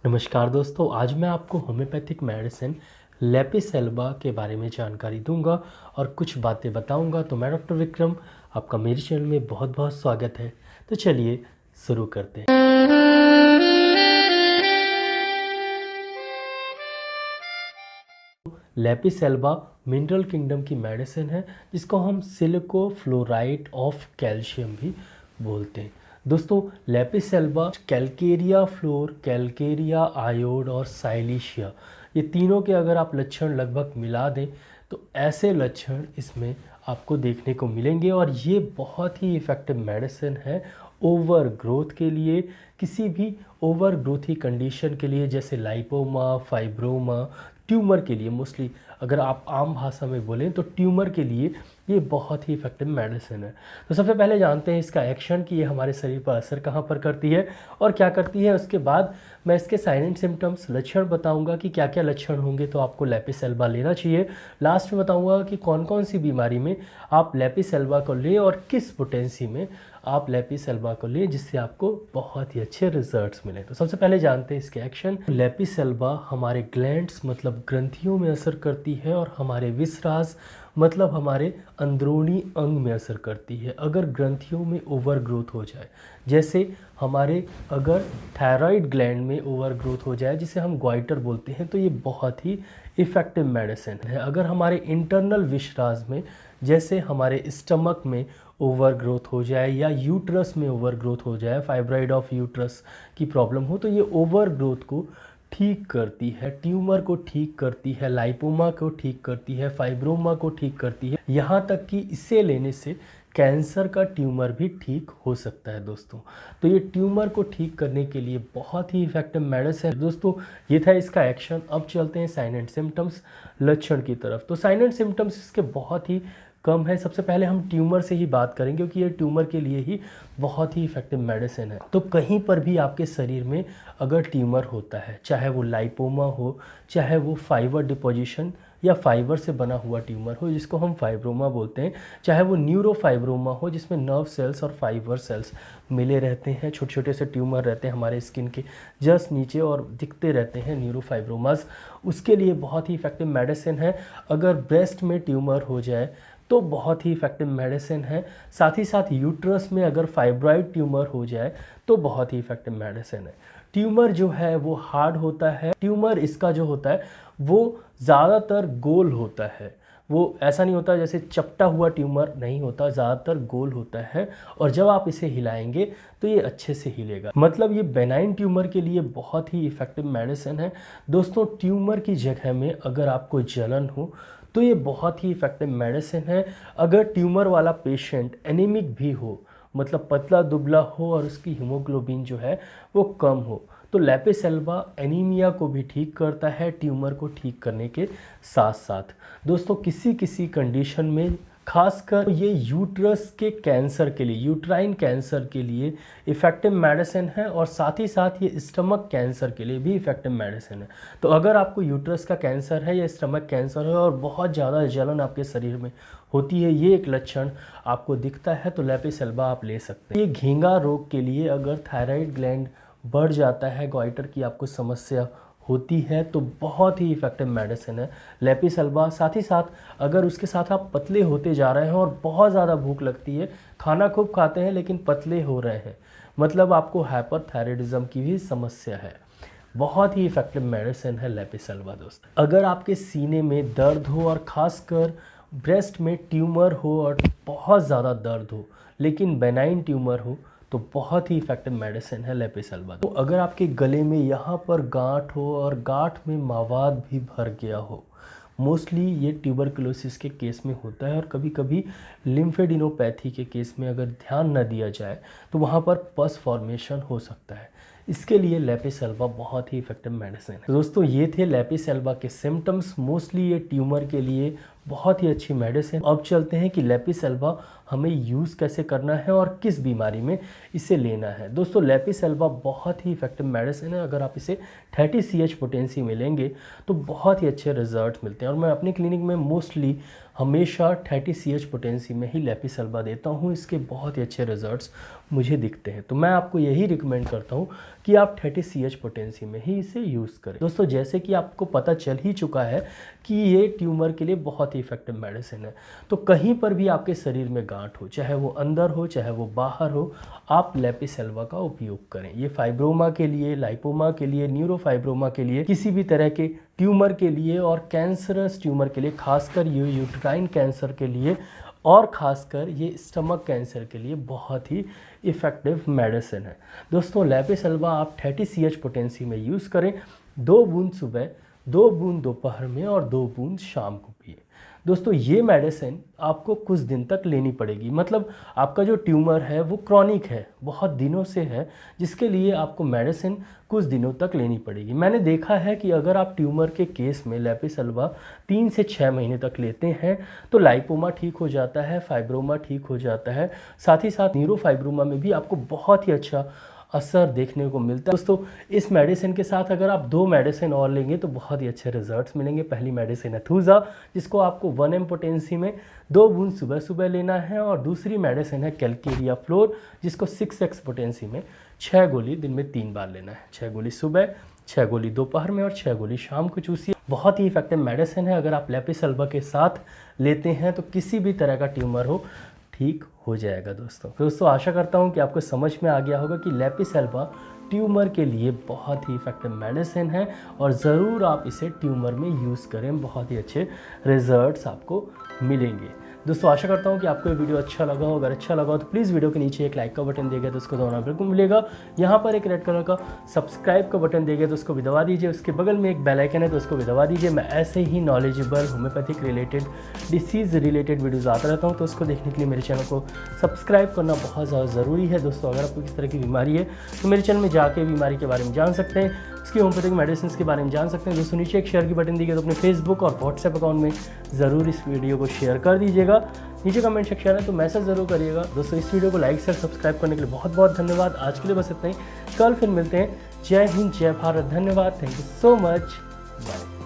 नमस्कार दोस्तों, आज मैं आपको होम्योपैथिक मेडिसिन लेपिसेल्बा के बारे में जानकारी दूंगा और कुछ बातें बताऊंगा। तो मैं डॉक्टर विक्रम, आपका मेरे चैनल में बहुत बहुत स्वागत है। तो चलिए शुरू करते हैं। लेपिसेल्बा मिनरल किंगडम की मेडिसिन है, जिसको हम सिलिकोफ्लोराइड ऑफ कैल्शियम भी बोलते हैं। दोस्तों, लेपिसेल्बा कैल्केरिया फ्लोर, कैल्केरिया आयोड और साइलिशिया, ये तीनों के अगर आप लक्षण लगभग मिला दें तो ऐसे लक्षण इसमें आपको देखने को मिलेंगे। और ये बहुत ही इफ़ेक्टिव मेडिसिन है ओवर ग्रोथ के लिए, किसी भी ओवर ग्रोथी कंडीशन के लिए, जैसे लाइपोमा, फाइब्रोमा, ट्यूमर के लिए। मोस्टली अगर आप आम भाषा में बोलें तो ट्यूमर के लिए ये बहुत ही इफेक्टिव मेडिसिन है। तो सबसे पहले जानते हैं इसका एक्शन, कि ये हमारे शरीर पर असर कहाँ पर करती है और क्या करती है। उसके बाद मैं इसके साइन एंड सिम्टम्स, लक्षण बताऊंगा कि क्या क्या लक्षण होंगे तो आपको लेपिसेल्बा लेना चाहिए। लास्ट में बताऊंगा कि कौन कौन सी बीमारी में आप लेपिसेल्बा को लें और किस पोटेंसी में आप लेपिसेल्बा को लें, जिससे आपको बहुत ही अच्छे रिजल्ट्स मिले। तो सबसे पहले जानते हैं इसके एक्शन। लेपिसेल्बा हमारे ग्लैंड्स मतलब ग्रंथियों में असर करती है और हमारे विसराज मतलब हमारे अंदरूनी अंग में असर करती है। अगर ग्रंथियों में ओवर ग्रोथ हो जाए, जैसे हमारे अगर थायराइड ग्लैंड में ओवर ग्रोथ हो जाए, जिसे हम ग्वाइटर बोलते हैं, तो ये बहुत ही इफ़ेक्टिव मेडिसिन है। अगर हमारे इंटरनल विसराज में, जैसे हमारे स्टमक में ओवर ग्रोथ हो जाए या यूट्रस में ओवर ग्रोथ हो जाए, फाइब्रॉइड ऑफ यूट्रस की प्रॉब्लम हो, तो ये ओवर ग्रोथ को ठीक करती है, ट्यूमर को ठीक करती है, लाइपोमा को ठीक करती है, फाइब्रोमा को ठीक करती है। यहाँ तक कि इसे लेने से कैंसर का ट्यूमर भी ठीक हो सकता है दोस्तों। तो ये ट्यूमर को ठीक करने के लिए बहुत ही इफेक्टिव मेडिसिन है दोस्तों। ये था इसका एक्शन। अब चलते हैं साइन एंड सिम्टम्स, लक्षण की तरफ। तो साइन एंड सिम्टम्स इसके बहुत ही कम है। सबसे पहले हम ट्यूमर से ही बात करेंगे, क्योंकि ये ट्यूमर के लिए ही बहुत ही इफेक्टिव मेडिसिन है। तो कहीं पर भी आपके शरीर में अगर ट्यूमर होता है, चाहे वो लाइपोमा हो, चाहे वो फाइबर डिपोजिशन या फाइबर से बना हुआ ट्यूमर हो, जिसको हम फाइब्रोमा बोलते हैं, चाहे वो न्यूरोफाइब्रोमा हो, जिसमें नर्व सेल्स और फाइबर सेल्स मिले रहते हैं, छोटे छोटे से ट्यूमर रहते हैं हमारे स्किन के जस्ट नीचे और दिखते रहते हैं, न्यूरोफाइब्रोमास, उसके लिए बहुत ही इफेक्टिव मेडिसिन है। अगर ब्रेस्ट में ट्यूमर हो जाए तो बहुत ही इफेक्टिव मेडिसिन है। साथ ही साथ यूट्रस में अगर फाइब्रॉइड ट्यूमर हो जाए तो बहुत ही इफेक्टिव मेडिसिन है। ट्यूमर जो है वो हार्ड होता है, ट्यूमर इसका जो होता है वो ज़्यादातर गोल होता है, वो ऐसा नहीं होता जैसे चपटा हुआ ट्यूमर नहीं होता, ज़्यादातर गोल होता है। और जब आप इसे हिलाएंगे तो ये अच्छे से हिलेगा, मतलब ये बेनाइन ट्यूमर के लिए बहुत ही इफेक्टिव मेडिसिन है दोस्तों। ट्यूमर की जगह में अगर आपको जलन हो तो ये बहुत ही इफेक्टिव मेडिसिन है। अगर ट्यूमर वाला पेशेंट एनीमिक भी हो, मतलब पतला दुबला हो और उसकी हीमोग्लोबिन जो है वो कम हो, तो लेपिसेल्बा एनीमिया को भी ठीक करता है, ट्यूमर को ठीक करने के साथ साथ। दोस्तों, किसी किसी कंडीशन में, खासकर ये यूट्रस के कैंसर के लिए, यूट्राइन कैंसर के लिए इफ़ेक्टिव मेडिसिन है, और साथ ही साथ ये स्टमक कैंसर के लिए भी इफ़ेक्टिव मेडिसिन है। तो अगर आपको यूट्रस का कैंसर है या स्टमक कैंसर है और बहुत ज़्यादा जलन आपके शरीर में होती है, ये एक लक्षण आपको दिखता है, तो लेपिसेल्बा आप ले सकते हैं। ये घेंगा रोग के लिए, अगर थायराइड ग्लैंड बढ़ जाता है, ग्वाइटर की आपको समस्या होती है, तो बहुत ही इफेक्टिव मेडिसिन है लेपिसेल्बा। साथ ही साथ अगर उसके साथ आप पतले होते जा रहे हैं और बहुत ज़्यादा भूख लगती है, खाना खूब खाते हैं लेकिन पतले हो रहे हैं, मतलब आपको हाइपरथायराइडिज्म की भी समस्या है, बहुत ही इफेक्टिव मेडिसिन है लेपिसेल्बा दोस्त। अगर आपके सीने में दर्द हो और ख़ासकर ब्रेस्ट में ट्यूमर हो और बहुत ज़्यादा दर्द हो लेकिन बेनाइन ट्यूमर हो, तो बहुत ही इफेक्टिव मेडिसिन है लेपिसेल्बा। तो अगर आपके गले में यहाँ पर गांठ हो और गांठ में मवाद भी भर गया हो, मोस्टली ये ट्यूबरकुलोसिस के केस में होता है, और कभी कभी लिम्फेडिनोपैथी के केस में अगर ध्यान न दिया जाए तो वहाँ पर पस फॉर्मेशन हो सकता है। इसके लिए लेपिसेल्बा बहुत ही इफेक्टिव मेडिसिन है। तो दोस्तों, ये थे लेपिसेल्बा के सिम्टम्स। मोस्टली ये ट्यूमर के लिए बहुत ही अच्छी मेडिसिन। अब चलते हैं कि लेपिसेल्बा हमें यूज़ कैसे करना है और किस बीमारी में इसे लेना है। दोस्तों, लेपिसेल्बा बहुत ही इफेक्टिव मेडिसिन है। अगर आप इसे 30 CH पोटेंसी में लेंगे तो बहुत ही अच्छे रिजल्ट मिलते हैं, और मैं अपनी क्लिनिक में मोस्टली हमेशा 30 CH पोटेंसी में ही लेपिसेल्बा देता हूँ। इसके बहुत ही अच्छे रिजल्ट्स मुझे दिखते हैं, तो मैं आपको यही रिकमेंड करता हूँ कि आप 30 CH पोटेंसी में ही इसे यूज़ करें। दोस्तों जैसे कि आपको पता चल ही चुका है कि ये ट्यूमर के लिए बहुत ही इफेक्टिव मेडिसिन है, तो कहीं पर भी आपके शरीर में गांठ हो, चाहे वो अंदर हो चाहे वो बाहर हो, आप लेपिसेल्वा का उपयोग करें। ये फाइब्रोमा के लिए, लाइपोमा के लिए, न्यूरोफाइब्रोमा के लिए, किसी भी तरह के ट्यूमर के लिए और कैंसरस ट्यूमर के लिए, खासकर ये यूट्राइन कैंसर के लिए और ख़ासकर ये स्टमक कैंसर के लिए बहुत ही इफ़ेक्टिव मेडिसिन है। दोस्तों लेपिसेल्वा आप 30 CH पोटेंसी में यूज़ करें। 2 बूंद सुबह, 2 बूंद दोपहर में और 2 बूंद शाम को पिए। दोस्तों ये मेडिसिन आपको कुछ दिन तक लेनी पड़ेगी, मतलब आपका जो ट्यूमर है वो क्रॉनिक है, बहुत दिनों से है, जिसके लिए आपको मेडिसिन कुछ दिनों तक लेनी पड़ेगी। मैंने देखा है कि अगर आप ट्यूमर के केस में लेपिसेल्वा 3 से 6 महीने तक लेते हैं तो लाइपोमा ठीक हो जाता है, फाइब्रोमा ठीक हो जाता है, साथ ही साथ न्यूरोफाइब्रोमा में भी आपको बहुत ही अच्छा असर देखने को मिलता है। दोस्तों इस मेडिसिन के साथ अगर आप 2 मेडिसिन और लेंगे तो बहुत ही अच्छे रिजल्ट्स मिलेंगे। पहली मेडिसिन है थूजा, जिसको आपको 1 m पोटेंसी में 2 बूंद सुबह सुबह लेना है, और दूसरी मेडिसिन है कैलकेरिया फ्लोर, जिसको 6x पोटेंसी में 6 गोली दिन में 3 बार लेना है। 6 गोली सुबह, 6 गोली दोपहर में और 6 गोली शाम को चूसिए। बहुत ही इफेक्टिव मेडिसिन है। अगर आप लेपिसेल्वा के साथ लेते हैं तो किसी भी तरह का ट्यूमर हो ठीक हो जाएगा। दोस्तों आशा करता हूँ कि आपको समझ में आ गया होगा कि लेपिसेल्वा ट्यूमर के लिए बहुत ही इफेक्टिव मेडिसिन है और ज़रूर आप इसे ट्यूमर में यूज़ करें, बहुत ही अच्छे रिजल्ट्स आपको मिलेंगे। दोस्तों आशा करता हूँ कि आपको ये वीडियो अच्छा लगा हो। अगर अच्छा लगा हो तो प्लीज़ वीडियो के नीचे एक लाइक का बटन देगा तो उसको दबाना बिल्कुल मिलेगा। यहाँ पर एक रेड कलर का सब्सक्राइब का बटन देगा तो उसको भी दबा दीजिए। उसके बगल में एक बेल आइकन है तो उसको भी दबा दीजिए। मैं ऐसे ही knowledgeable homeopathic related, disease related videos आता रहता हूँ, तो उसको देखने के लिए मेरे चैनल को सब्सक्राइब करना बहुत ज़्यादा ज़रूरी है। दोस्तों अगर आपको किस तरह की बीमारी है तो मेरे चैनल में जाके बीमारी के बारे में जान सकते हैं, उसकी होम्योपैथिक मेडिसिन के बारे में जान सकते हैं। दोस्तों नीचे एक शेयर की बटन दी गई तो अपने फेसबुक और व्हाट्सएप अकाउंट में ज़रूर इस वीडियो को शेयर कर दीजिएगा। नीचे कमेंट सेक्शन है तो मैसेज ज़रूर करिएगा। दोस्तों इस वीडियो को लाइक शेयर सब्सक्राइब करने के लिए बहुत बहुत धन्यवाद। आज के लिए बस इतना ही, कल फिर मिलते हैं। जय हिंद, जय भारत, धन्यवाद, thank you so much, bye.